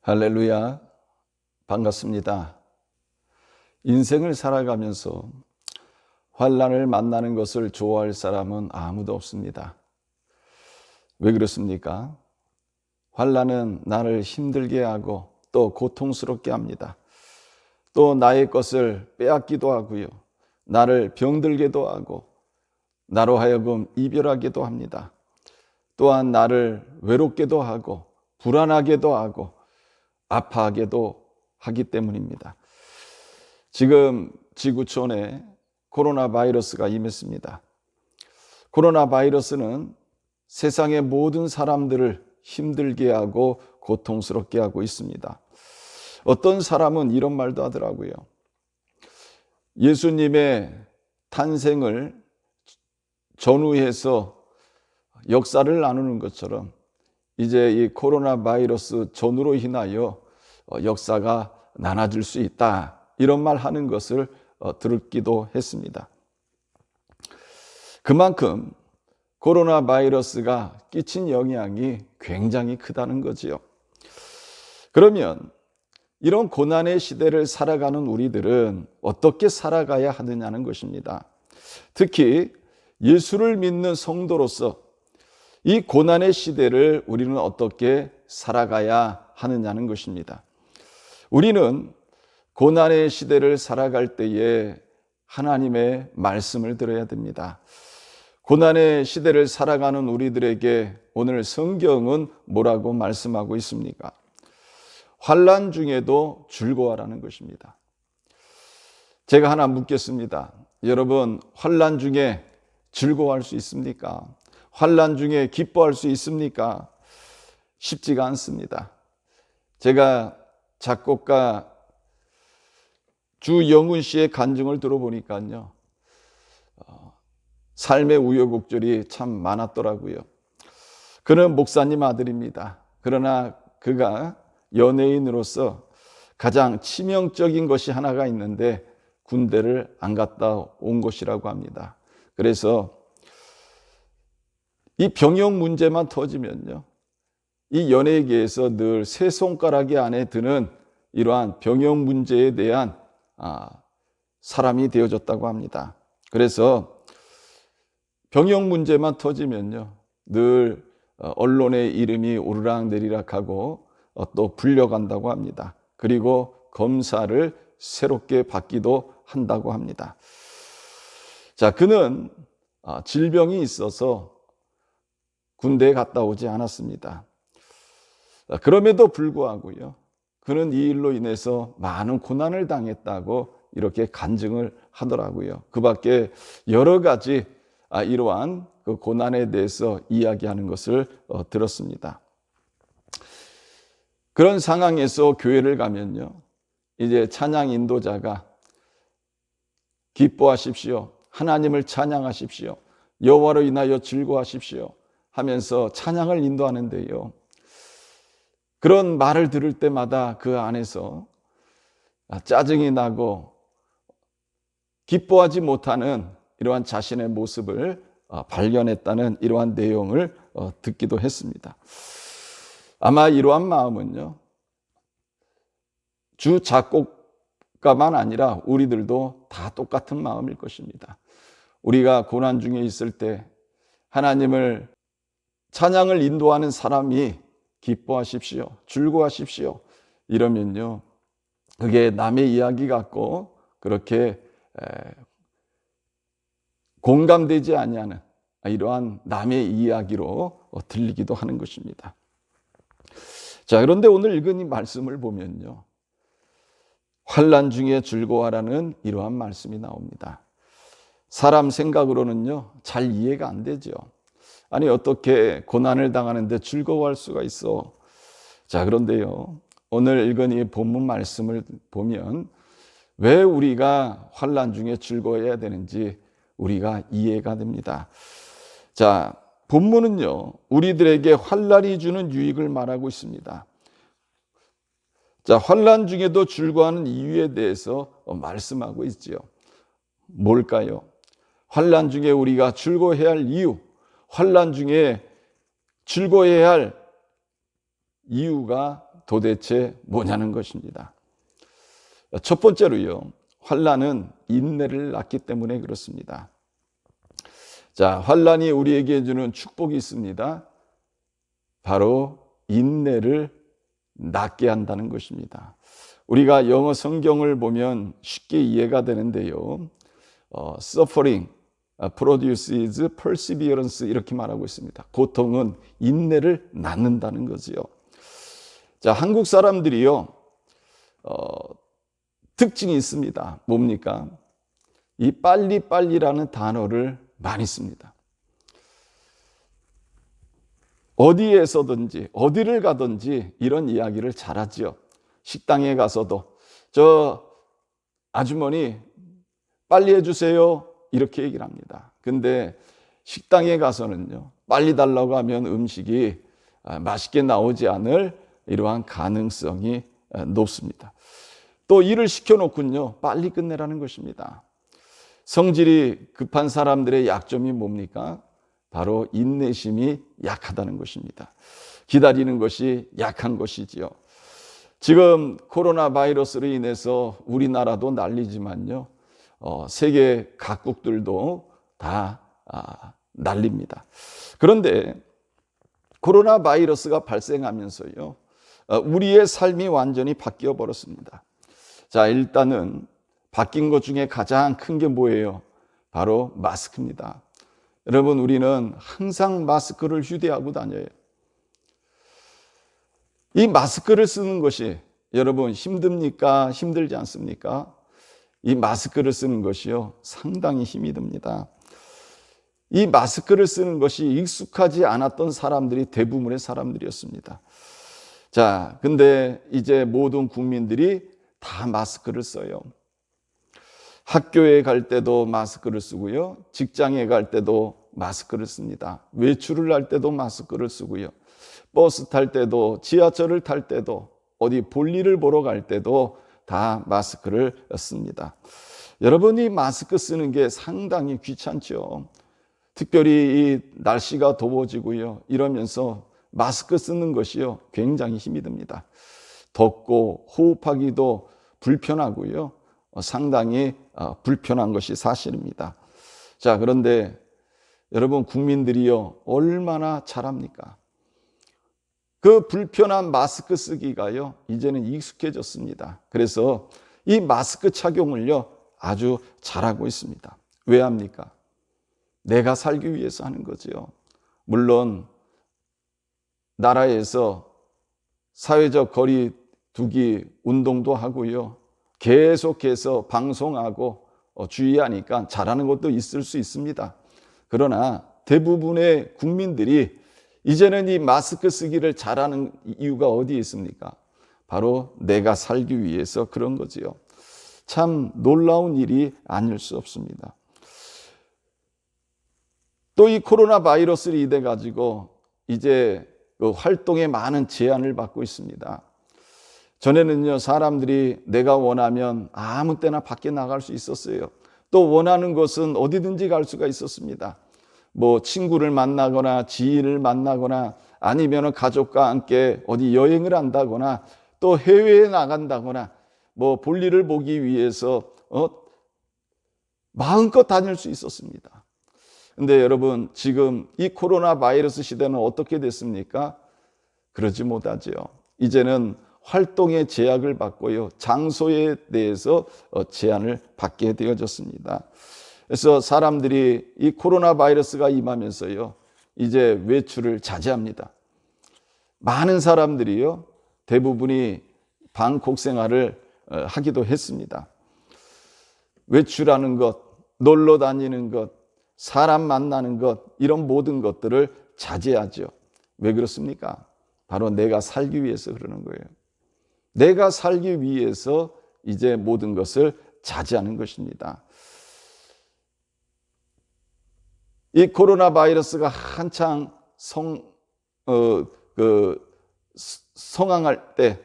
할렐루야, 반갑습니다. 인생을 살아가면서 환난을 만나는 것을 좋아할 사람은 아무도 없습니다. 왜 그렇습니까? 환난은 나를 힘들게 하고 또 고통스럽게 합니다. 또 나의 것을 빼앗기도 하고요, 나를 병들게도 하고 나로 하여금 이별하게도 합니다. 또한 나를 외롭게도 하고 불안하게도 하고 아파하게도 하기 때문입니다. 지금 지구촌에 코로나 바이러스가 임했습니다. 코로나 바이러스는 세상의 모든 사람들을 힘들게 하고 고통스럽게 하고 있습니다. 어떤 사람은 이런 말도 하더라고요. 예수님의 탄생을 전후해서 역사를 나누는 것처럼 이제 이 코로나 바이러스 전후로 인하여 역사가 나눠질 수 있다, 이런 말 하는 것을 들었기도 했습니다. 그만큼 코로나 바이러스가 끼친 영향이 굉장히 크다는 거지요. 그러면 이런 고난의 시대를 살아가는 우리들은 어떻게 살아가야 하느냐는 것입니다. 특히 예수를 믿는 성도로서 이 고난의 시대를 우리는 어떻게 살아가야 하느냐는 것입니다. 우리는 고난의 시대를 살아갈 때에 하나님의 말씀을 들어야 됩니다. 고난의 시대를 살아가는 우리들에게 오늘 성경은 뭐라고 말씀하고 있습니까? 환난 중에도 즐거워하라는 것입니다. 제가 하나 묻겠습니다. 여러분, 환난 중에 즐거워할 수 있습니까? 환난 중에 기뻐할 수 있습니까? 쉽지가 않습니다. 제가 작곡가 주영훈 씨의 간증을 들어보니까요, 삶의 우여곡절이 참 많았더라고요. 그는 목사님 아들입니다. 그러나 그가 연예인으로서 가장 치명적인 것이 하나가 있는데 군대를 안 갔다 온 것이라고 합니다. 그래서 이 병역 문제만 터지면요, 이 연예계에서 늘 세 손가락이 안에 드는 이러한 병역 문제에 대한 사람이 되어졌다고 합니다. 그래서 병역 문제만 터지면요, 늘 언론의 이름이 오르락내리락하고 또 불려간다고 합니다. 그리고 검사를 새롭게 받기도 한다고 합니다. 자, 그는 질병이 있어서 군대에 갔다 오지 않았습니다. 그럼에도 불구하고요, 그는 이 일로 인해서 많은 고난을 당했다고 이렇게 간증을 하더라고요. 그 밖에 여러 가지 이러한 그 고난에 대해서 이야기하는 것을 들었습니다. 그런 상황에서 교회를 가면요, 이제 찬양 인도자가 기뻐하십시오, 하나님을 찬양하십시오, 여호와로 인하여 즐거워하십시오 하면서 찬양을 인도하는데요, 그런 말을 들을 때마다 그 안에서 짜증이 나고 기뻐하지 못하는 이러한 자신의 모습을 발견했다는 이러한 내용을 듣기도 했습니다. 아마 이러한 마음은요, 주 작곡가만 아니라 우리들도 다 똑같은 마음일 것입니다. 우리가 고난 중에 있을 때 하나님을 찬양을 인도하는 사람이 기뻐하십시오, 즐거워하십시오 이러면요, 그게 남의 이야기 같고 그렇게 공감되지 아니하는 이러한 남의 이야기로 들리기도 하는 것입니다. 자, 그런데 오늘 읽은 이 말씀을 보면요, 환난 중에 즐거워하라는 이러한 말씀이 나옵니다. 사람 생각으로는요, 잘 이해가 안 되죠. 아니, 어떻게 고난을 당하는데 즐거워할 수가 있어? 자, 그런데요, 오늘 읽은 이 본문 말씀을 보면 왜 우리가 환난 중에 즐거워해야 되는지 우리가 이해가 됩니다. 자, 본문은요, 우리들에게 환난이 주는 유익을 말하고 있습니다. 자, 환난 중에도 즐거워하는 이유에 대해서 말씀하고 있지요. 뭘까요? 환난 중에 우리가 즐거워해야 할 이유, 환난 중에 즐거워해야 할 이유가 도대체 뭐냐는 것입니다. 첫 번째로요, 환난은 인내를 낳기 때문에 그렇습니다. 자, 환난이 우리에게 주는 축복이 있습니다. 바로 인내를 낳게 한다는 것입니다. 우리가 영어 성경을 보면 쉽게 이해가 되는데요. Suffering produces perseverance 이렇게 말하고 있습니다. 고통은 인내를 낳는다는 거지요. 자, 한국 사람들이요, 특징이 있습니다. 뭡니까? 이 빨리빨리라는 단어를 많이 씁니다. 어디에서든지 어디를 가든지 이런 이야기를 잘하죠. 식당에 가서도 저 아주머니 빨리 해주세요 이렇게 얘기를 합니다. 근데 식당에 가서는요, 빨리 달라고 하면 음식이 맛있게 나오지 않을 이러한 가능성이 높습니다. 또 일을 시켜놓군요, 빨리 끝내라는 것입니다. 성질이 급한 사람들의 약점이 뭡니까? 바로 인내심이 약하다는 것입니다. 기다리는 것이 약한 것이지요. 지금 코로나 바이러스로 인해서 우리나라도 난리지만요, 세계 각국들도 다 난립니다. 그런데 코로나 바이러스가 발생하면서요, 우리의 삶이 완전히 바뀌어 버렸습니다. 자, 일단은 바뀐 것 중에 가장 큰 게 뭐예요? 바로 마스크입니다. 여러분, 우리는 항상 마스크를 휴대하고 다녀요. 이 마스크를 쓰는 것이 여러분 힘듭니까? 힘들지 않습니까? 이 마스크를 쓰는 것이요, 상당히 힘이 듭니다. 이 마스크를 쓰는 것이 익숙하지 않았던 사람들이 대부분의 사람들이었습니다. 자, 근데 이제 모든 국민들이 다 마스크를 써요. 학교에 갈 때도 마스크를 쓰고요, 직장에 갈 때도 마스크를 씁니다. 외출을 할 때도 마스크를 쓰고요, 버스 탈 때도, 지하철을 탈 때도, 어디 볼일을 보러 갈 때도 다 마스크를 씁니다. 여러분이 마스크 쓰는 게 상당히 귀찮죠. 특별히 이 날씨가 더워지고요, 이러면서 마스크 쓰는 것이요, 굉장히 힘이 듭니다. 덥고 호흡하기도 불편하고요, 상당히 불편한 것이 사실입니다. 자, 그런데 여러분, 국민들이요, 얼마나 잘합니까? 그 불편한 마스크 쓰기가요, 이제는 익숙해졌습니다. 그래서 이 마스크 착용을요, 아주 잘하고 있습니다. 왜 합니까? 내가 살기 위해서 하는 거죠. 물론 나라에서 사회적 거리 두기 운동도 하고요, 계속해서 방송하고 주의하니까 잘하는 것도 있을 수 있습니다. 그러나 대부분의 국민들이 이제는 이 마스크 쓰기를 잘하는 이유가 어디에 있습니까? 바로 내가 살기 위해서 그런 거지요. 참 놀라운 일이 아닐 수 없습니다. 또 이 코로나 바이러스를 인해 가지고 이제 그 활동에 많은 제한을 받고 있습니다. 전에는요, 사람들이 내가 원하면 아무 때나 밖에 나갈 수 있었어요. 또 원하는 곳은 어디든지 갈 수가 있었습니다. 뭐 친구를 만나거나 지인을 만나거나 아니면 가족과 함께 어디 여행을 한다거나 또 해외에 나간다거나 뭐 볼일을 보기 위해서 마음껏 다닐 수 있었습니다. 근데 여러분, 지금 이 코로나 바이러스 시대는 어떻게 됐습니까? 그러지 못하죠. 이제는 활동에 제약을 받고요, 장소에 대해서 제한을 받게 되어졌습니다. 그래서 사람들이 이 코로나 바이러스가 임하면서요, 이제 외출을 자제합니다. 많은 사람들이요, 대부분이 방콕 생활을 하기도 했습니다. 외출하는 것, 놀러 다니는 것, 사람 만나는 것, 이런 모든 것들을 자제하죠. 왜 그렇습니까? 바로 내가 살기 위해서 그러는 거예요. 내가 살기 위해서 이제 모든 것을 자제하는 것입니다. 이 코로나 바이러스가 한창 성황할 때,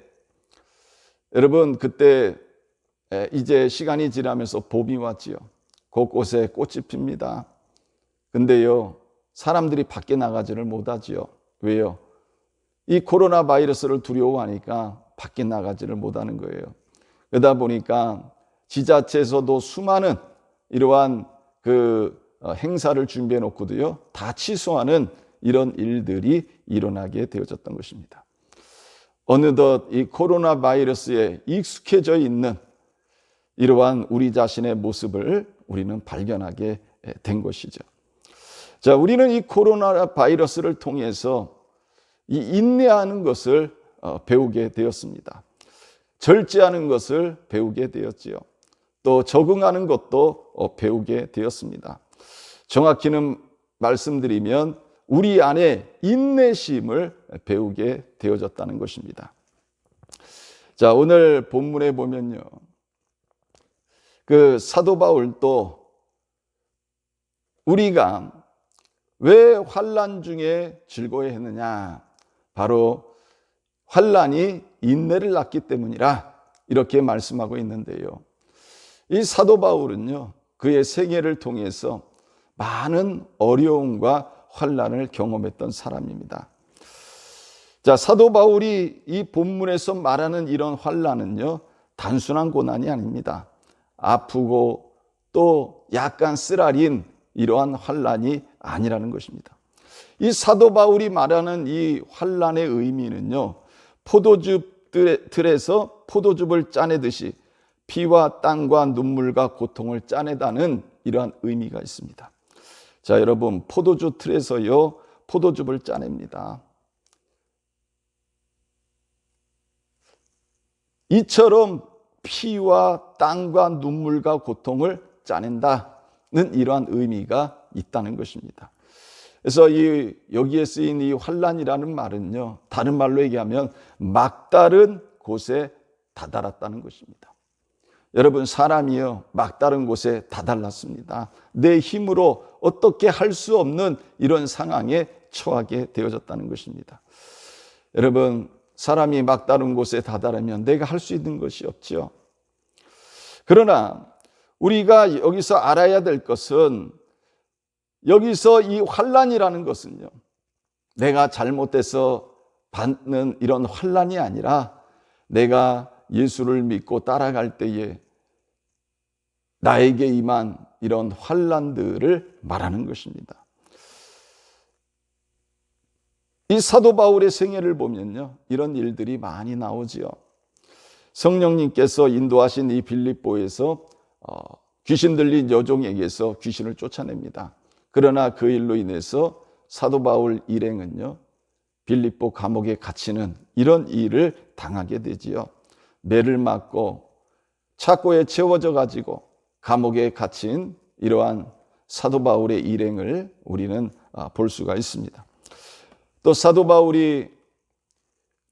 여러분, 그때 이제 시간이 지나면서 봄이 왔지요. 곳곳에 꽃이 핍니다. 근데요, 사람들이 밖에 나가지를 못하지요. 왜요? 이 코로나 바이러스를 두려워하니까 밖에 나가지를 못하는 거예요. 그러다 보니까 지자체에서도 수많은 이러한 행사를 준비해 놓고도요, 다 취소하는 이런 일들이 일어나게 되어졌던 것입니다. 어느덧 이 코로나 바이러스에 익숙해져 있는 이러한 우리 자신의 모습을 우리는 발견하게 된 것이죠. 자, 우리는 이 코로나 바이러스를 통해서 이 인내하는 것을 배우게 되었습니다. 절제하는 것을 배우게 되었지요. 또 적응하는 것도 배우게 되었습니다. 정확히는 말씀드리면 우리 안에 인내심을 배우게 되어졌다는 것입니다. 자, 오늘 본문에 보면요, 사도 바울도 우리가 왜 환난 중에 즐거워했느냐, 바로 환난이 인내를 낳기 때문이라 이렇게 말씀하고 있는데요. 이 사도 바울은요, 그의 생애를 통해서 많은 어려움과 환난을 경험했던 사람입니다. 자, 사도 바울이 이 본문에서 말하는 이런 환난은요, 단순한 고난이 아닙니다. 아프고 또 약간 쓰라린 이러한 환난이 아니라는 것입니다. 이 사도 바울이 말하는 이 환난의 의미는요, 포도즙 틀에서 포도즙을 짜내듯이 피와 땀과 눈물과 고통을 짜내다는 이러한 의미가 있습니다. 자, 여러분, 포도주 틀에서요, 포도즙을 짜냅니다. 이처럼 피와 땀과 눈물과 고통을 짜낸다는 이러한 의미가 있다는 것입니다. 그래서 여기에 쓰인 이 환난이라는 말은요, 다른 말로 얘기하면 막다른 곳에 다다랐다는 것입니다. 여러분, 사람이요, 막다른 곳에 다달랐습니다. 내 힘으로 어떻게 할 수 없는 이런 상황에 처하게 되어졌다는 것입니다. 여러분, 사람이 막다른 곳에 다다르면 내가 할 수 있는 것이 없죠. 그러나 우리가 여기서 알아야 될 것은, 여기서 이 환난이라는 것은요, 내가 잘못돼서 받는 이런 환난이 아니라 내가 예수를 믿고 따라갈 때에 나에게 임한 이런 환난들을 말하는 것입니다. 이 사도 바울의 생애를 보면요, 이런 일들이 많이 나오지요. 성령님께서 인도하신 이 빌립보에서 귀신 들린 여종에게서 귀신을 쫓아냅니다. 그러나 그 일로 인해서 사도 바울 일행은요, 빌립보 감옥에 갇히는 이런 일을 당하게 되지요. 매를 맞고 착고에 채워져 가지고 감옥에 갇힌 이러한 사도 바울의 일행을 우리는 볼 수가 있습니다. 또 사도 바울이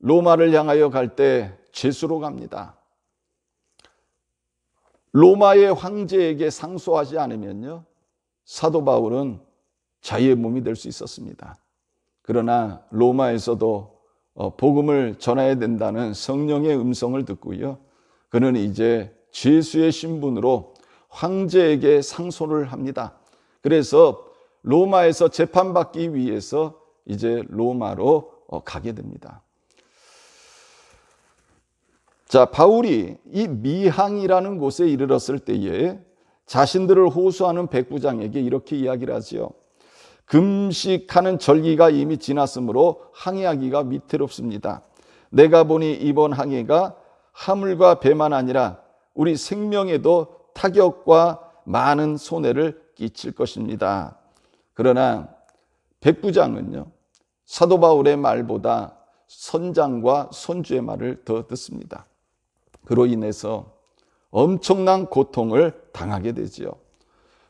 로마를 향하여 갈 때 죄수로 갑니다. 로마의 황제에게 상소하지 않으면요, 사도 바울은 자유의 몸이 될 수 있었습니다. 그러나 로마에서도 복음을 전해야 된다는 성령의 음성을 듣고요, 그는 이제 죄수의 신분으로 황제에게 상소를 합니다. 그래서 로마에서 재판받기 위해서 이제 로마로 가게 됩니다. 자, 바울이 이 미항이라는 곳에 이르렀을 때에 자신들을 호소하는 백부장에게 이렇게 이야기를 하지요. 금식하는 절기가 이미 지났으므로 항해하기가 위태롭습니다. 내가 보니 이번 항해가 하물과 배만 아니라 우리 생명에도 타격과 많은 손해를 끼칠 것입니다. 그러나 백부장은요, 사도 바울의 말보다 선장과 선주의 말을 더 듣습니다. 그로 인해서 엄청난 고통을 당하게 되지요.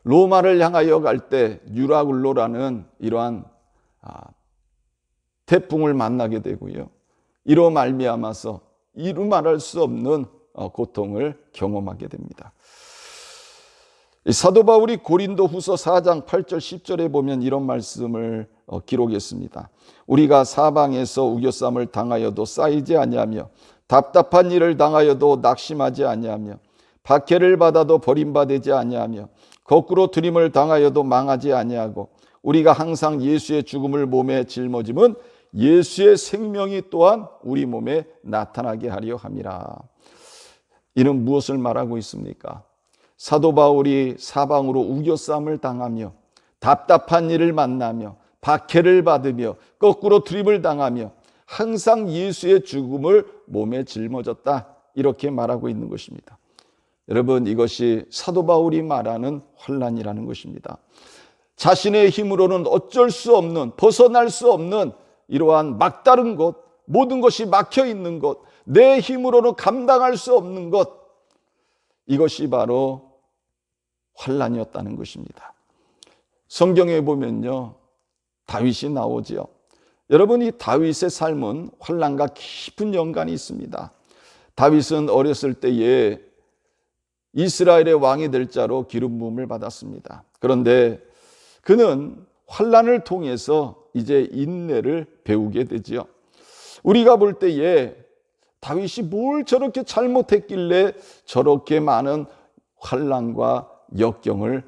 로마를 향하여 갈 때 유라굴로라는 이러한 태풍을 만나게 되고요, 이로 말미암아서 이루 말할 수 없는 고통을 경험하게 됩니다. 사도 바울이 고린도후서 4장 8절 10절에 보면 이런 말씀을 기록했습니다. 우리가 사방에서 우겨쌈을 당하여도 쌓이지 아니하며 답답한 일을 당하여도 낙심하지 아니하며 박해를 받아도 버림받지 아니하며 거꾸로 들임을 당하여도 망하지 아니하고 우리가 항상 예수의 죽음을 몸에 짊어짐은 예수의 생명이 또한 우리 몸에 나타나게 하려 함이라. 이는 무엇을 말하고 있습니까? 사도 바울이 사방으로 우겨쌈을 당하며 답답한 일을 만나며 박해를 받으며 거꾸로 드립을 당하며 항상 예수의 죽음을 몸에 짊어졌다, 이렇게 말하고 있는 것입니다. 여러분, 이것이 사도 바울이 말하는 환난이라는 것입니다. 자신의 힘으로는 어쩔 수 없는, 벗어날 수 없는 이러한 막다른 것, 모든 것이 막혀 있는 것, 내 힘으로는 감당할 수 없는 것, 이것이 바로 환난이었다는 것입니다. 성경에 보면요, 다윗이 나오지요. 여러분, 이 다윗의 삶은 환난과 깊은 연관이 있습니다. 다윗은 어렸을 때에 이스라엘의 왕이 될 자로 기름 부음을 받았습니다. 그런데 그는 환난을 통해서 이제 인내를 배우게 되지요. 우리가 볼 때에 다윗이 뭘 저렇게 잘못했길래 저렇게 많은 환난과 역경을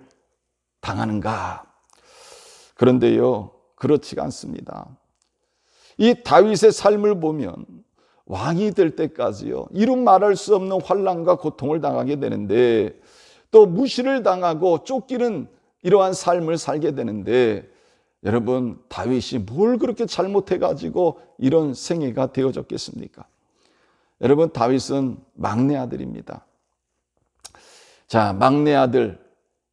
당하는가? 그런데요, 그렇지가 않습니다. 이 다윗의 삶을 보면 왕이 될 때까지요, 이루 말할 수 없는 환난과 고통을 당하게 되는데, 또 무시를 당하고 쫓기는 이러한 삶을 살게 되는데, 여러분, 다윗이 뭘 그렇게 잘못해가지고 이런 생애가 되어졌겠습니까? 여러분, 다윗은 막내 아들입니다. 자, 막내 아들,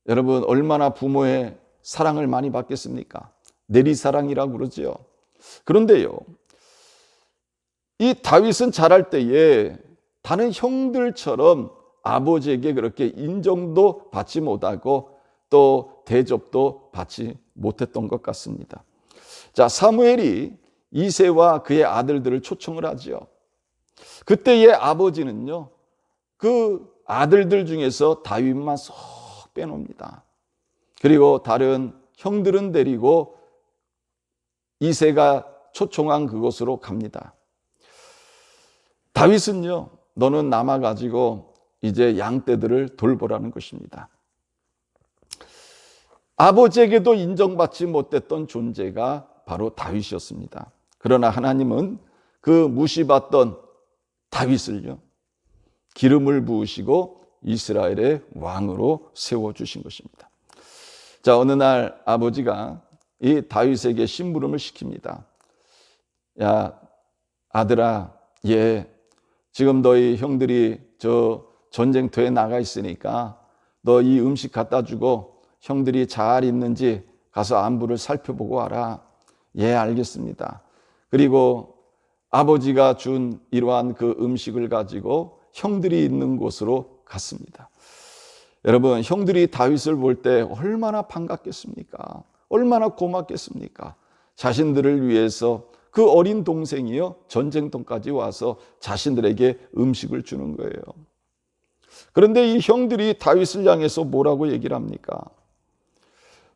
여러분, 얼마나 부모의 사랑을 많이 받겠습니까? 내리사랑이라고 그러죠. 그런데요, 이 다윗은 자랄 때에 다른 형들처럼 아버지에게 그렇게 인정도 받지 못하고 또 대접도 받지 못했던 것 같습니다. 자, 사무엘이 이새와 그의 아들들을 초청을 하죠. 그때의 아버지는요, 그 아들들 중에서 다윗만 쏙 빼놉니다. 그리고 다른 형들은 데리고 이새가 초청한 그곳으로 갑니다. 다윗은요, 너는 남아가지고 이제 양떼들을 돌보라는 것입니다. 아버지에게도 인정받지 못했던 존재가 바로 다윗이었습니다. 그러나 하나님은 그 무시받던 다윗을요, 기름을 부으시고 이스라엘의 왕으로 세워주신 것입니다. 자, 어느 날 아버지가 이 다윗에게 심부름을 시킵니다. 야, 아들아, 지금 너희 형들이 저 전쟁터에 나가 있으니까 너 이 음식 갖다 주고 형들이 잘 있는지 가서 안부를 살펴보고 와라. 예, 알겠습니다. 그리고 아버지가 준 이러한 그 음식을 가지고 형들이 있는 곳으로 갔습니다. 여러분, 형들이 다윗을 볼 때 얼마나 반갑겠습니까? 얼마나 고맙겠습니까? 자신들을 위해서 그 어린 동생이요, 전쟁터까지 와서 자신들에게 음식을 주는 거예요. 그런데 이 형들이 다윗을 향해서 뭐라고 얘기를 합니까?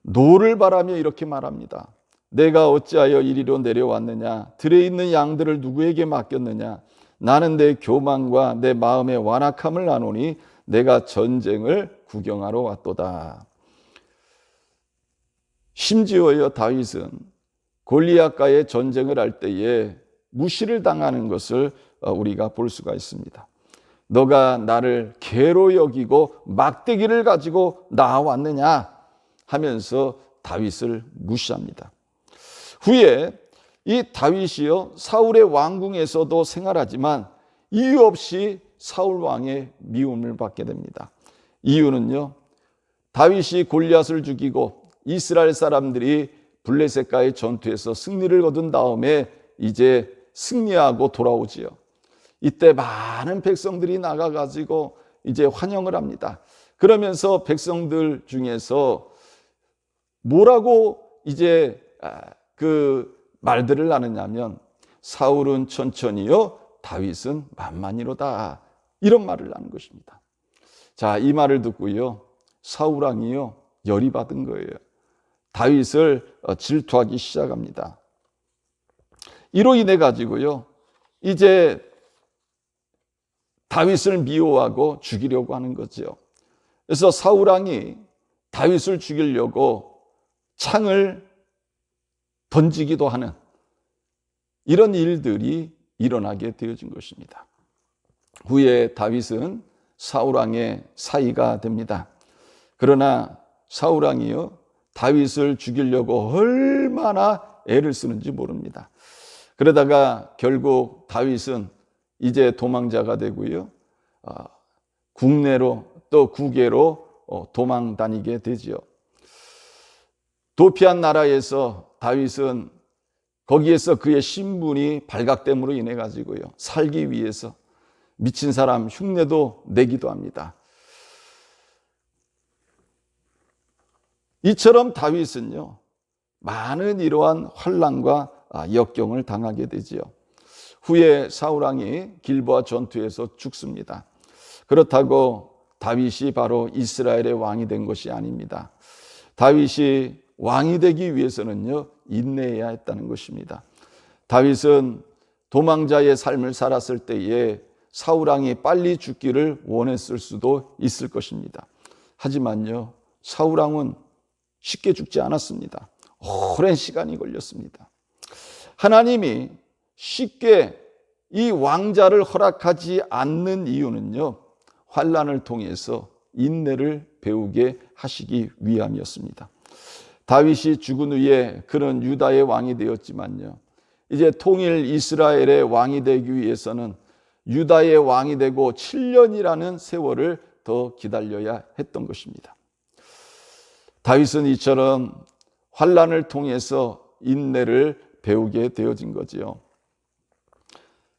노를 바라며 이렇게 말합니다. 내가 어찌하여 이리로 내려왔느냐? 들에 있는 양들을 누구에게 맡겼느냐? 나는 내 교만과 내 마음의 완악함을 아노니 내가 전쟁을 구경하러 왔도다. 심지어요, 다윗은 골리앗과의 전쟁을 할 때에 무시를 당하는 것을 우리가 볼 수가 있습니다. 너가 나를 개로 여기고 막대기를 가지고 나왔느냐 하면서 다윗을 무시합니다. 후에 이 다윗이요, 사울의 왕궁에서도 생활하지만 이유 없이 사울 왕의 미움을 받게 됩니다. 이유는요, 다윗이 골리앗을 죽이고 이스라엘 사람들이 블레셋과의 전투에서 승리를 거둔 다음에 이제 승리하고 돌아오지요. 이때 많은 백성들이 나가가지고 이제 환영을 합니다. 그러면서 백성들 중에서 뭐라고 이제 그 말들을 나누냐면 사울은 천천히요, 다윗은 만만히로다, 이런 말을 하는 것입니다. 자, 이 말을 듣고요, 사울 왕이요, 열이 받은 거예요. 다윗을 질투하기 시작합니다. 이로 인해 가지고요, 이제 다윗을 미워하고 죽이려고 하는 거죠. 그래서 사울 왕이 다윗을 죽이려고 창을 던지기도 하는, 이런 일들이 일어나게 되어진 것입니다. 후에 다윗은 사울왕의 사위가 됩니다. 그러나 사울왕이요, 다윗을 죽이려고 얼마나 애를 쓰는지 모릅니다. 그러다가 결국 다윗은 이제 도망자가 되고요, 국내로 또 국외로 도망 다니게 되지요. 도피한 나라에서 다윗은 거기에서 그의 신분이 발각됨으로 인해 가지고요, 살기 위해서 미친 사람 흉내도 내기도 합니다. 이처럼 다윗은요, 많은 이러한 환난과 역경을 당하게 되지요. 후에 사울왕이 길보아 전투에서 죽습니다. 그렇다고 다윗이 바로 이스라엘의 왕이 된 것이 아닙니다. 다윗이 왕이 되기 위해서는요, 인내해야 했다는 것입니다. 다윗은 도망자의 삶을 살았을 때에 사울왕이 빨리 죽기를 원했을 수도 있을 것입니다. 하지만요, 사울왕은 쉽게 죽지 않았습니다. 오랜 시간이 걸렸습니다. 하나님이 쉽게 이 왕자를 허락하지 않는 이유는요, 환난을 통해서 인내를 배우게 하시기 위함이었습니다. 다윗이 죽은 후에 그는 유다의 왕이 되었지만요, 이제 통일 이스라엘의 왕이 되기 위해서는 유다의 왕이 되고 7년이라는 세월을 더 기다려야 했던 것입니다. 다윗은 이처럼 환난을 통해서 인내를 배우게 되어진 거지요.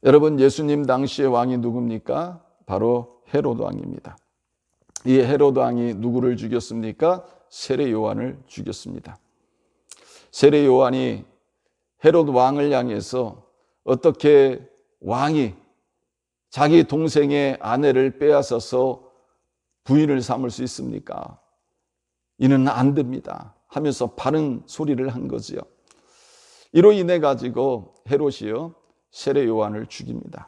여러분, 예수님 당시의 왕이 누굽니까? 바로 헤로드 왕입니다. 이 헤로드 왕이 누구를 죽였습니까? 세례 요한을 죽였습니다. 세례 요한이 헤로드 왕을 향해서 어떻게 왕이 자기 동생의 아내를 빼앗아서 부인을 삼을 수 있습니까? 이는 안 됩니다 하면서 바른 소리를 한 거지요. 이로 인해 가지고 헤롯이요, 세례 요한을 죽입니다.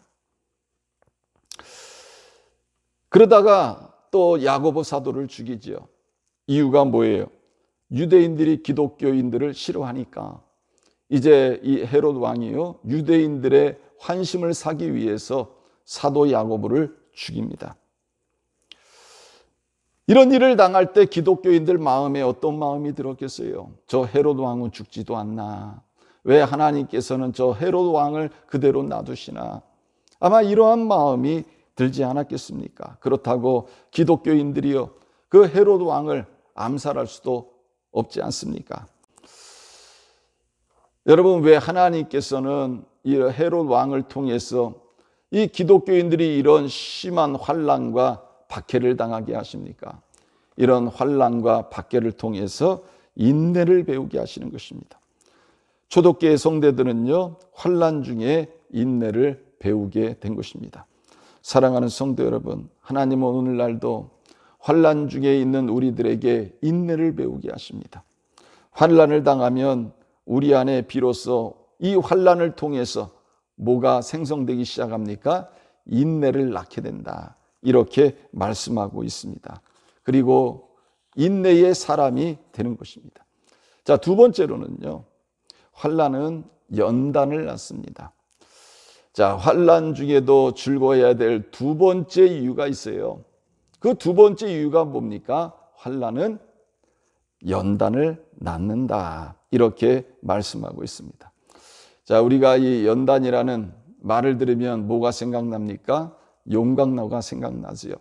그러다가 또 야고보 사도를 죽이지요. 이유가 뭐예요? 유대인들이 기독교인들을 싫어하니까 이제 이 헤롯 왕이요, 유대인들의 환심을 사기 위해서 사도 야고보를 죽입니다. 이런 일을 당할 때 기독교인들 마음에 어떤 마음이 들었겠어요? 저 헤롯 왕은 죽지도 않나? 왜 하나님께서는 저 헤롯 왕을 그대로 놔두시나? 아마 이러한 마음이 들지 않았겠습니까? 그렇다고 기독교인들이요, 그 헤롯 왕을 암살할 수도 없지 않습니까? 여러분, 왜 하나님께서는 이 헤롯 왕을 통해서 이 기독교인들이 이런 심한 환난과 박해를 당하게 하십니까? 이런 환난과 박해를 통해서 인내를 배우게 하시는 것입니다. 초대교회 성도들은요, 환난 중에 인내를 배우게 된 것입니다. 사랑하는 성도 여러분, 하나님은 오늘날도 환난 중에 있는 우리들에게 인내를 배우게 하십니다. 환난을 당하면 우리 안에 비로소 이 환난을 통해서 뭐가 생성되기 시작합니까? 인내를 낳게 된다, 이렇게 말씀하고 있습니다. 그리고 인내의 사람이 되는 것입니다. 자, 두 번째로는요, 환난은 연단을 낳습니다. 자, 환난 중에도 즐거워야 될 두 번째 이유가 있어요. 그 두 번째 이유가 뭡니까? 환난은 연단을 낳는다, 이렇게 말씀하고 있습니다. 자, 우리가 이 연단이라는 말을 들으면 뭐가 생각납니까? 용광로가 생각나지요.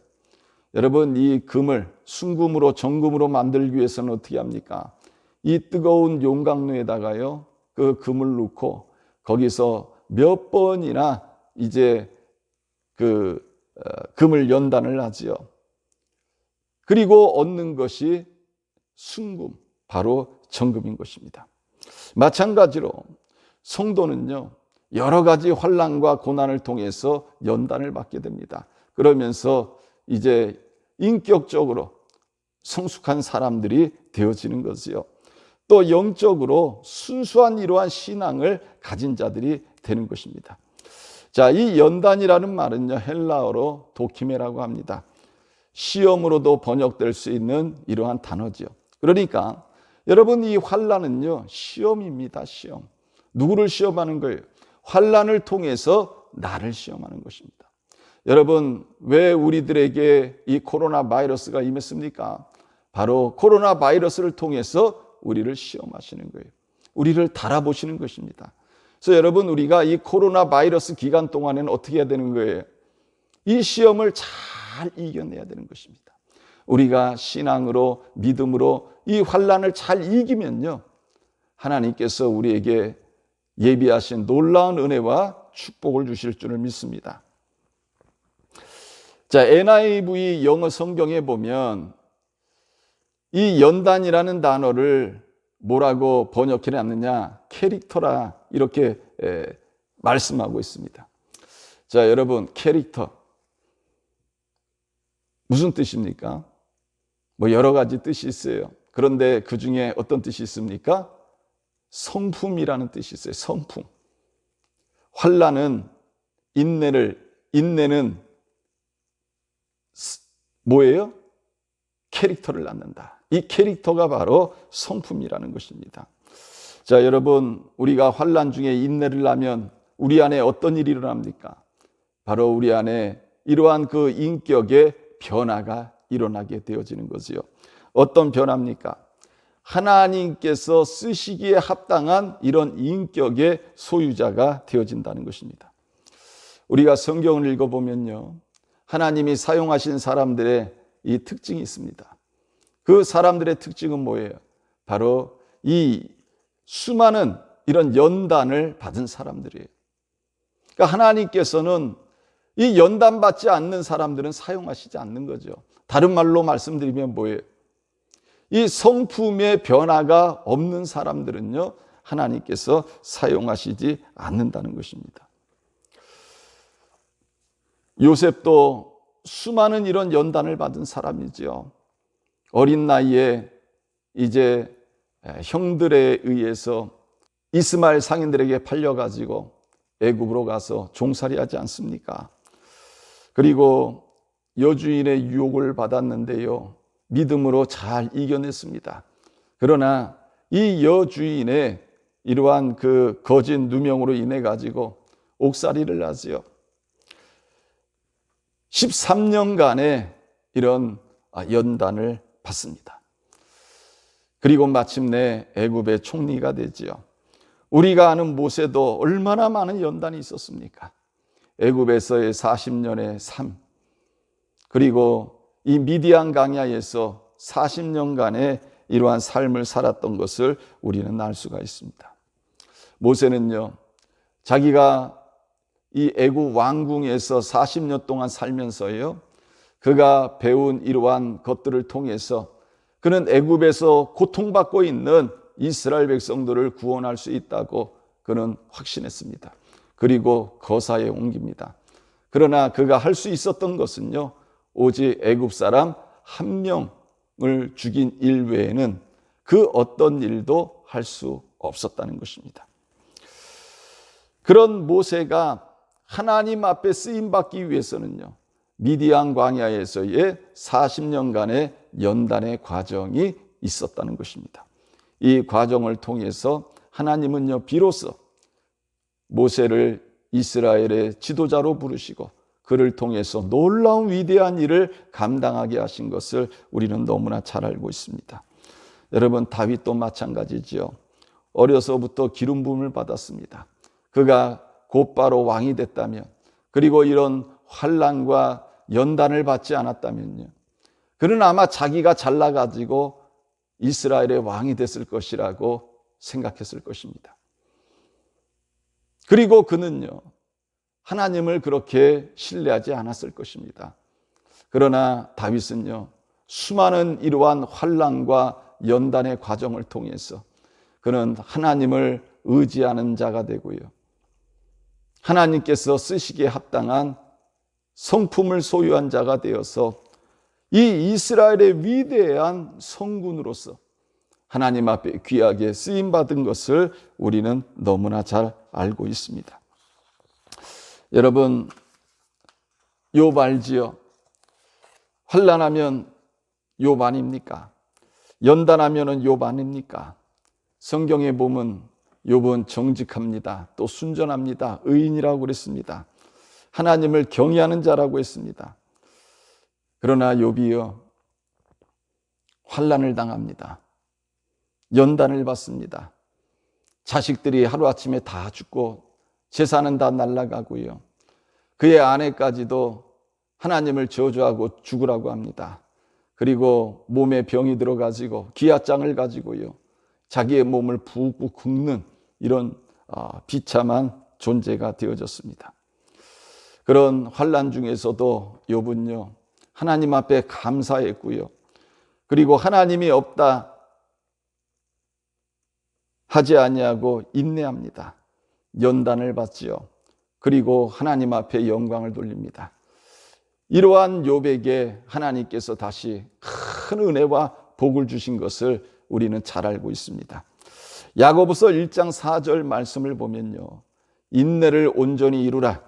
여러분, 이 금을 순금으로 정금으로 만들기 위해서는 어떻게 합니까? 이 뜨거운 용광로에다가요, 그 금을 넣고 거기서 몇 번이나 이제 그 금을 연단을 하지요. 그리고 얻는 것이 순금, 바로 정금인 것입니다. 마찬가지로 성도는요, 여러 가지 환난과 고난을 통해서 연단을 받게 됩니다. 그러면서 이제 인격적으로 성숙한 사람들이 되어지는 거지요. 또 영적으로 순수한 이러한 신앙을 가진 자들이 되는 것입니다. 자, 이 연단이라는 말은요, 헬라어로 도키메라고 합니다. 시험으로도 번역될 수 있는 이러한 단어죠. 그러니까 여러분, 이 환난은요, 시험입니다. 시험. 누구를 시험하는 거예요? 환난을 통해서 나를 시험하는 것입니다. 여러분, 왜 우리들에게 이 코로나 바이러스가 임했습니까? 바로 코로나 바이러스를 통해서 우리를 시험하시는 거예요. 우리를 달아보시는 것입니다. 그래서 여러분, 우리가 이 코로나 바이러스 기간 동안에는 어떻게 해야 되는 거예요? 이 시험을 잘 이겨내야 되는 것입니다. 우리가 신앙으로, 믿음으로 이 환난을 잘 이기면요, 하나님께서 우리에게 예비하신 놀라운 은혜와 축복을 주실 줄을 믿습니다. 자, NIV 영어 성경에 보면 이 연단이라는 단어를 뭐라고 번역해 놨느냐? 캐릭터라 이렇게 말씀하고 있습니다. 자, 여러분, 캐릭터 무슨 뜻입니까? 뭐 여러 가지 뜻이 있어요. 그런데 그 중에 어떤 뜻이 있습니까? 성품이라는 뜻이 있어요. 성품. 환난은 인내는 뭐예요? 캐릭터를 낳는다. 이 캐릭터가 바로 성품이라는 것입니다. 자, 여러분, 우리가 환난 중에 인내를 하면 우리 안에 어떤 일이 일어납니까? 바로 우리 안에 이러한 그 인격의 변화가 일어나게 되어지는 거지요. 어떤 변화입니까? 하나님께서 쓰시기에 합당한 이런 인격의 소유자가 되어진다는 것입니다. 우리가 성경을 읽어보면요, 하나님이 사용하신 사람들의 이 특징이 있습니다. 그 사람들의 특징은 뭐예요? 바로 이 수많은 이런 연단을 받은 사람들이에요. 그러니까 하나님께서는 이 연단받지 않는 사람들은 사용하시지 않는 거죠. 다른 말로 말씀드리면 뭐예요? 이 성품의 변화가 없는 사람들은요, 하나님께서 사용하시지 않는다는 것입니다. 요셉도 수많은 이런 연단을 받은 사람이죠. 어린 나이에 이제 형들에 의해서 이스마엘 상인들에게 팔려가지고 애굽으로 가서 종살이하지 않습니까? 그리고 여주인의 유혹을 받았는데요, 믿음으로 잘 이겨냈습니다. 그러나 이 여주인의 이러한 그 거짓 누명으로 인해 가지고 옥살이를 하지요. 13년간의 이런 연단을 받습니다. 그리고 마침내 애굽의 총리가 되지요. 우리가 아는 모세도 얼마나 많은 연단이 있었습니까? 애굽에서의 40년의 삶, 그리고 이 미디안 광야에서 40년간의 이러한 삶을 살았던 것을 우리는 알 수가 있습니다. 모세는요, 자기가 이 애굽 왕궁에서 40년 동안 살면서요, 그가 배운 이러한 것들을 통해서 그는 애굽에서 고통받고 있는 이스라엘 백성들을 구원할 수 있다고 그는 확신했습니다. 그리고 거사에 옮깁니다. 그러나 그가 할 수 있었던 것은요, 오직 애굽 사람 한 명을 죽인 일 외에는 그 어떤 일도 할 수 없었다는 것입니다. 그런 모세가 하나님 앞에 쓰임받기 위해서는요, 미디안 광야에서의 40년간의 연단의 과정이 있었다는 것입니다. 이 과정을 통해서 하나님은요, 비로소 모세를 이스라엘의 지도자로 부르시고 그를 통해서 놀라운 위대한 일을 감당하게 하신 것을 우리는 너무나 잘 알고 있습니다. 여러분, 다윗도 마찬가지지요. 어려서부터 기름 부음을 받았습니다. 그가 곧바로 왕이 됐다면, 그리고 이런 환난과 연단을 받지 않았다면요, 그는 아마 자기가 잘나가지고 이스라엘의 왕이 됐을 것이라고 생각했을 것입니다. 그리고 그는요, 하나님을 그렇게 신뢰하지 않았을 것입니다. 그러나 다윗은요, 수많은 이러한 환난과 연단의 과정을 통해서 그는 하나님을 의지하는 자가 되고요, 하나님께서 쓰시기에 합당한 성품을 소유한 자가 되어서 이 이스라엘의 위대한 성군으로서 하나님 앞에 귀하게 쓰임받은 것을 우리는 너무나 잘 알고 있습니다. 여러분, 욥 알지요? 환난하면 욥 아닙니까? 연단하면은 욥 아닙니까? 성경에 보면 욥은 정직합니다. 또 순전합니다. 의인이라고 그랬습니다. 하나님을 경외하는 자라고 했습니다. 그러나 욥이요, 환난을 당합니다. 연단을 받습니다. 자식들이 하루아침에 다 죽고 재산은 다 날아가고요. 그의 아내까지도 하나님을 저주하고 죽으라고 합니다. 그리고 몸에 병이 들어가지고 기아장을 가지고요, 자기의 몸을 푹푹 긁는 이런 비참한 존재가 되어졌습니다. 그런 환난 중에서도 욥은요, 하나님 앞에 감사했고요, 그리고 하나님이 없다 하지 아니하고 인내합니다. 연단을 받지요. 그리고 하나님 앞에 영광을 돌립니다. 이러한 욥에게 하나님께서 다시 큰 은혜와 복을 주신 것을 우리는 잘 알고 있습니다. 야고보서 1장 4절 말씀을 보면요, 인내를 온전히 이루라.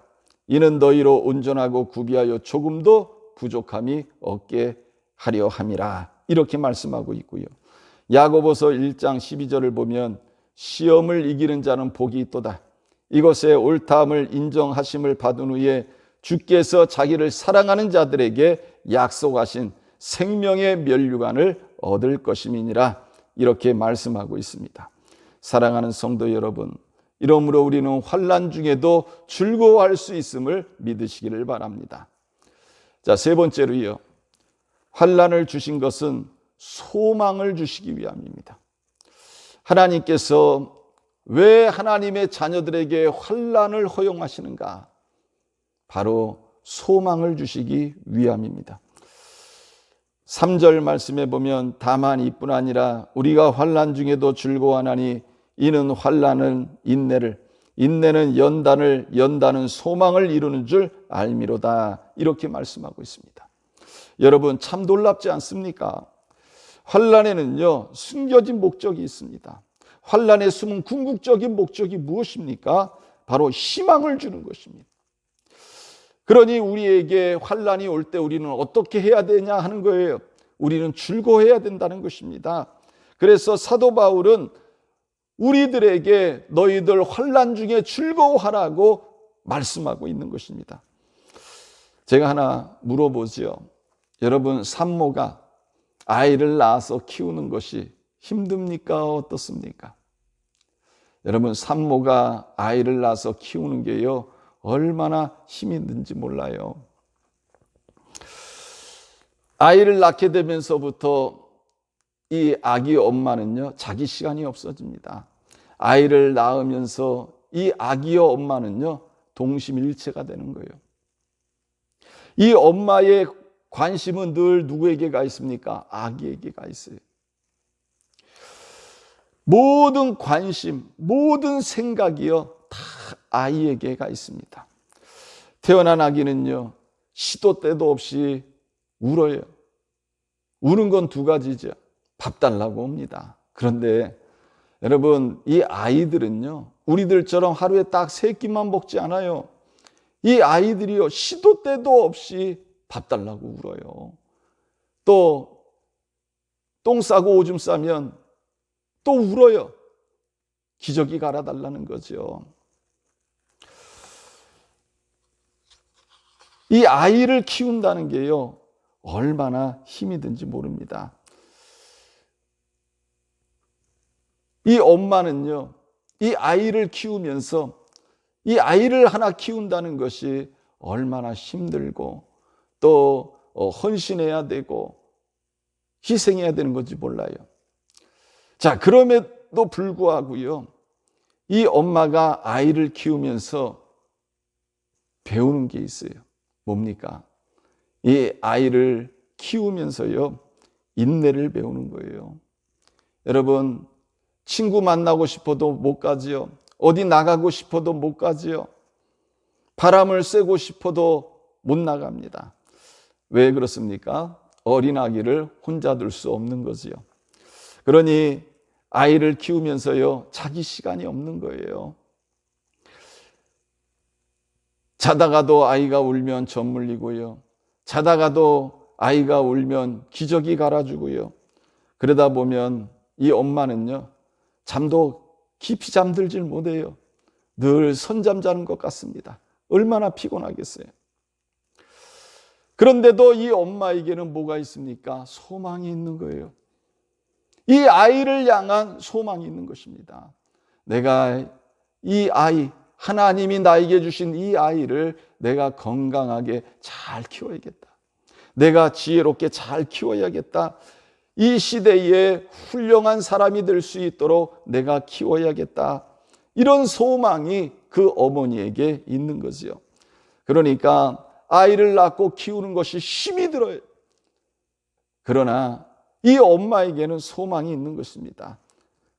이는 너희로 온전하고 구비하여 조금도 부족함이 없게 하려 함이라. 이렇게 말씀하고 있고요. 야고보서 1장 12절을 보면 시험을 이기는 자는 복이 있도다. 이것에 옳다함을 인정하심을 받은 후에 주께서 자기를 사랑하는 자들에게 약속하신 생명의 면류관을 얻을 것임이니라. 이렇게 말씀하고 있습니다. 사랑하는 성도 여러분, 이러므로 우리는 환난 중에도 즐거워할 수 있음을 믿으시기를 바랍니다. 자, 세 번째로요, 환난을 주신 것은 소망을 주시기 위함입니다. 하나님께서 왜 하나님의 자녀들에게 환난을 허용하시는가? 바로 소망을 주시기 위함입니다. 3절 말씀에 보면 다만 이뿐 아니라 우리가 환난 중에도 즐거워하나니 이는 환난은 인내를, 인내는 연단을, 연단은 소망을 이루는 줄 알미로다. 이렇게 말씀하고 있습니다. 여러분, 참 놀랍지 않습니까? 환난에는요, 숨겨진 목적이 있습니다. 환난에 숨은 궁극적인 목적이 무엇입니까? 바로 희망을 주는 것입니다. 그러니 우리에게 환난이 올 때 우리는 어떻게 해야 되냐 하는 거예요. 우리는 즐거워해야 된다는 것입니다. 그래서 사도 바울은 우리들에게 너희들 환난 중에 즐거워하라고 말씀하고 있는 것입니다. 제가 하나 물어보죠. 여러분, 산모가 아이를 낳아서 키우는 것이 힘듭니까? 어떻습니까? 여러분, 산모가 아이를 낳아서 키우는 게요, 얼마나 힘이 있는지 몰라요. 아이를 낳게 되면서부터 이 아기 엄마는요, 자기 시간이 없어집니다. 아이를 낳으면서 이 아기의 엄마는요, 동심일체가 되는 거예요. 이 엄마의 관심은 늘 누구에게 가 있습니까? 아기에게 가 있어요. 모든 관심, 모든 생각이요, 다 아이에게 가 있습니다. 태어난 아기는요, 시도 때도 없이 울어요. 우는 건 두 가지죠. 밥 달라고 옵니다. 그런데 여러분, 이 아이들은요, 우리들처럼 하루에 딱 3끼만 먹지 않아요. 이 아이들이요, 시도 때도 없이 밥 달라고 울어요. 또 똥 싸고 오줌 싸면 또 울어요. 기저귀 갈아달라는 거죠. 이 아이를 키운다는 게요, 얼마나 힘이 든지 모릅니다. 이 엄마는요, 이 아이를 키우면서 이 아이를 하나 키운다는 것이 얼마나 힘들고 또 헌신해야 되고 희생해야 되는 건지 몰라요. 자, 그럼에도 불구하고요, 이 엄마가 아이를 키우면서 배우는 게 있어요. 뭡니까? 이 아이를 키우면서요, 인내를 배우는 거예요. 여러분, 친구 만나고 싶어도 못 가지요. 어디 나가고 싶어도 못 가지요. 바람을 쐬고 싶어도 못 나갑니다. 왜 그렇습니까? 어린 아기를 혼자 둘 수 없는 거지요. 그러니 아이를 키우면서요, 자기 시간이 없는 거예요. 자다가도 아이가 울면 젖 물리고요, 자다가도 아이가 울면 기저귀 갈아주고요. 그러다 보면 이 엄마는요, 잠도 깊이 잠들질 못해요. 늘 선잠 자는 것 같습니다. 얼마나 피곤하겠어요. 그런데도 이 엄마에게는 뭐가 있습니까? 소망이 있는 거예요. 이 아이를 향한 소망이 있는 것입니다. 내가 이 아이, 하나님이 나에게 주신 이 아이를 내가 건강하게 잘 키워야겠다. 내가 지혜롭게 잘 키워야겠다. 이 시대에 훌륭한 사람이 될 수 있도록 내가 키워야겠다. 이런 소망이 그 어머니에게 있는 거지요. 그러니까 아이를 낳고 키우는 것이 힘이 들어요. 그러나 이 엄마에게는 소망이 있는 것입니다.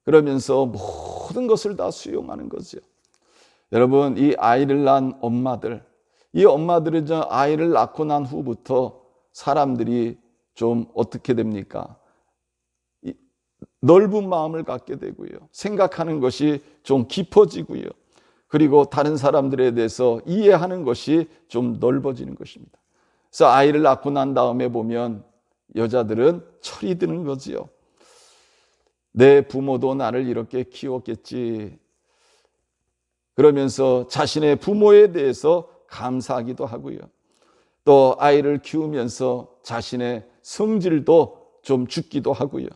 그러면서 모든 것을 다 수용하는 거죠. 여러분, 이 아이를 낳은 엄마들, 이 엄마들은 아이를 낳고 난 후부터 사람들이 좀 어떻게 됩니까? 넓은 마음을 갖게 되고요. 생각하는 것이 좀 깊어지고요. 그리고 다른 사람들에 대해서 이해하는 것이 좀 넓어지는 것입니다. 그래서 아이를 낳고 난 다음에 보면 여자들은 철이 드는 거지요. 내 부모도 나를 이렇게 키웠겠지. 그러면서 자신의 부모에 대해서 감사하기도 하고요. 또 아이를 키우면서 자신의 성질도 좀 죽기도 하고요.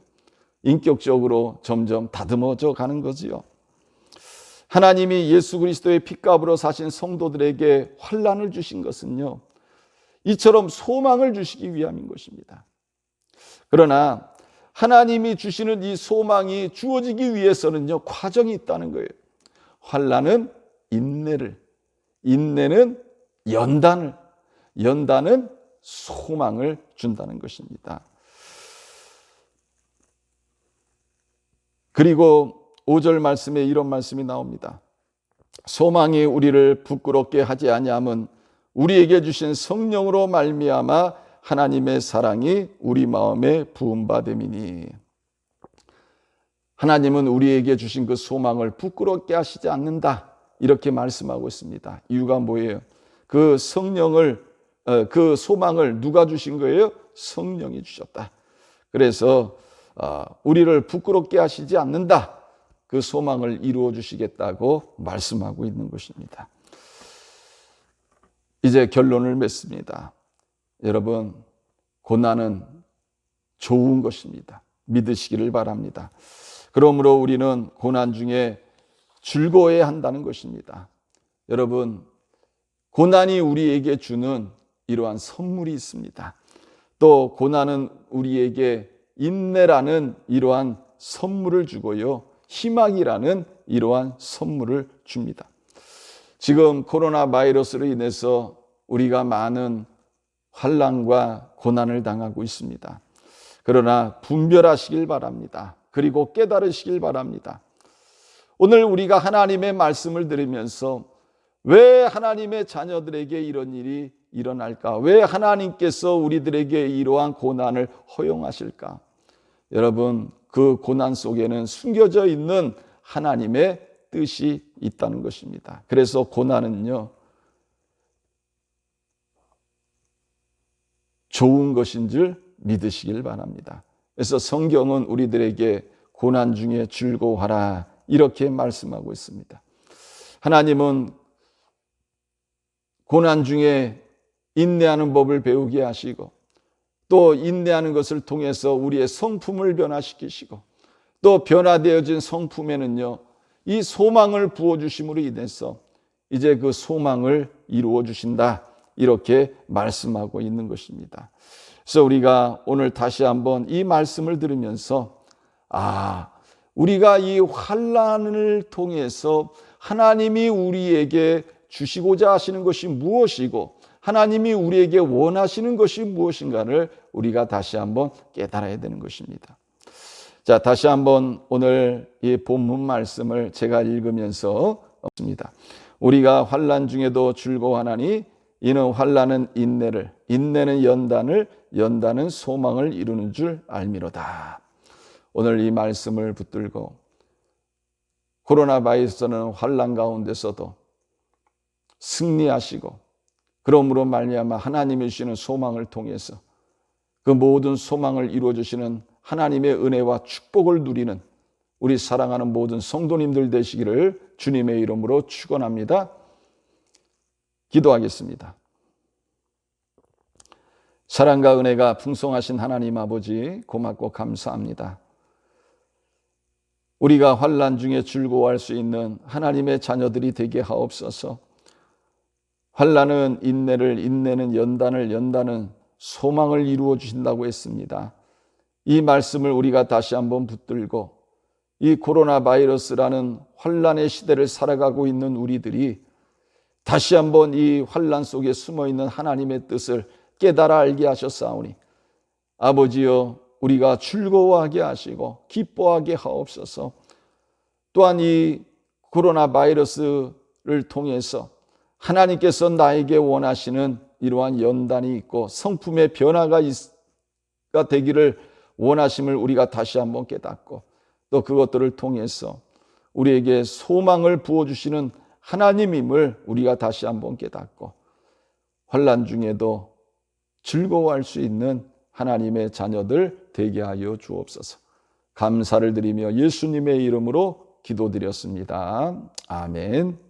인격적으로 점점 다듬어져 가는 거지요. 하나님이 예수 그리스도의 핏값으로 사신 성도들에게 환난을 주신 것은요, 이처럼 소망을 주시기 위함인 것입니다. 그러나 하나님이 주시는 이 소망이 주어지기 위해서는요, 과정이 있다는 거예요. 환난은 인내를, 인내는 연단을, 연단은 소망을 준다는 것입니다. 그리고 5절 말씀에 이런 말씀이 나옵니다. 소망이 우리를 부끄럽게 하지 아니함은 우리에게 주신 성령으로 말미암아 하나님의 사랑이 우리 마음에 부음받음이니. 하나님은 우리에게 주신 그 소망을 부끄럽게 하시지 않는다, 이렇게 말씀하고 있습니다. 이유가 뭐예요? 그 성령을, 그 소망을 누가 주신 거예요? 성령이 주셨다. 그래서 우리를 부끄럽게 하시지 않는다, 그 소망을 이루어 주시겠다고 말씀하고 있는 것입니다. 이제 결론을 맺습니다. 여러분, 고난은 좋은 것입니다. 믿으시기를 바랍니다. 그러므로 우리는 고난 중에 즐거워해야 한다는 것입니다. 여러분, 고난이 우리에게 주는 이러한 선물이 있습니다. 또 고난은 우리에게 인내라는 이러한 선물을 주고요, 희망이라는 이러한 선물을 줍니다. 지금 코로나 바이러스로 인해서 우리가 많은 환난과 고난을 당하고 있습니다. 그러나 분별하시길 바랍니다. 그리고 깨달으시길 바랍니다. 오늘 우리가 하나님의 말씀을 들으면서 왜 하나님의 자녀들에게 이런 일이 일어날까? 왜 하나님께서 우리들에게 이러한 고난을 허용하실까? 여러분, 그 고난 속에는 숨겨져 있는 하나님의 뜻이 있다는 것입니다. 그래서 고난은요, 좋은 것인 줄 믿으시길 바랍니다. 그래서 성경은 우리들에게 고난 중에 즐거워하라, 이렇게 말씀하고 있습니다. 하나님은 고난 중에 인내하는 법을 배우게 하시고, 또 인내하는 것을 통해서 우리의 성품을 변화시키시고, 또 변화되어진 성품에는요, 이 소망을 부어주심으로 인해서 이제 그 소망을 이루어 주신다, 이렇게 말씀하고 있는 것입니다. 그래서 우리가 오늘 다시 한번 이 말씀을 들으면서 우리가 이 환난을 통해서 하나님이 우리에게 주시고자 하시는 것이 무엇이고 하나님이 우리에게 원하시는 것이 무엇인가를 우리가 다시 한번 깨달아야 되는 것입니다. 자, 다시 한번 오늘 이 본문 말씀을 제가 읽으면서 없습니다. 우리가 환난 중에도 즐거워하나니 이는 환난은 인내를, 인내는 연단을, 연단은 소망을 이루는 줄 알미로다. 오늘 이 말씀을 붙들고 코로나 바이러스는 환난 가운데서도 승리하시고, 그러므로 말미암아 하나님이 주시는 소망을 통해서 그 모든 소망을 이루어 주시는 하나님의 은혜와 축복을 누리는 우리 사랑하는 모든 성도님들 되시기를 주님의 이름으로 축원합니다. 기도하겠습니다. 사랑과 은혜가 풍성하신 하나님 아버지, 고맙고 감사합니다. 우리가 환난 중에 즐거워할 수 있는 하나님의 자녀들이 되게 하옵소서. 환난은 인내를, 인내는 연단을, 연단은 소망을 이루어 주신다고 했습니다. 이 말씀을 우리가 다시 한번 붙들고 이 코로나 바이러스라는 환난의 시대를 살아가고 있는 우리들이 다시 한번 이 환난 속에 숨어 있는 하나님의 뜻을 깨달아 알게 하셨사오니 아버지여, 우리가 즐거워하게 하시고 기뻐하게 하옵소서. 또한 이 코로나 바이러스를 통해서 하나님께서 나에게 원하시는 이러한 연단이 있고 성품의 변화가 되기를 원하심을 우리가 다시 한번 깨닫고, 또 그것들을 통해서 우리에게 소망을 부어주시는 하나님임을 우리가 다시 한번 깨닫고, 환난 중에도 즐거워할 수 있는 하나님의 자녀들 되게 하여 주옵소서. 감사를 드리며 예수님의 이름으로 기도드렸습니다. 아멘.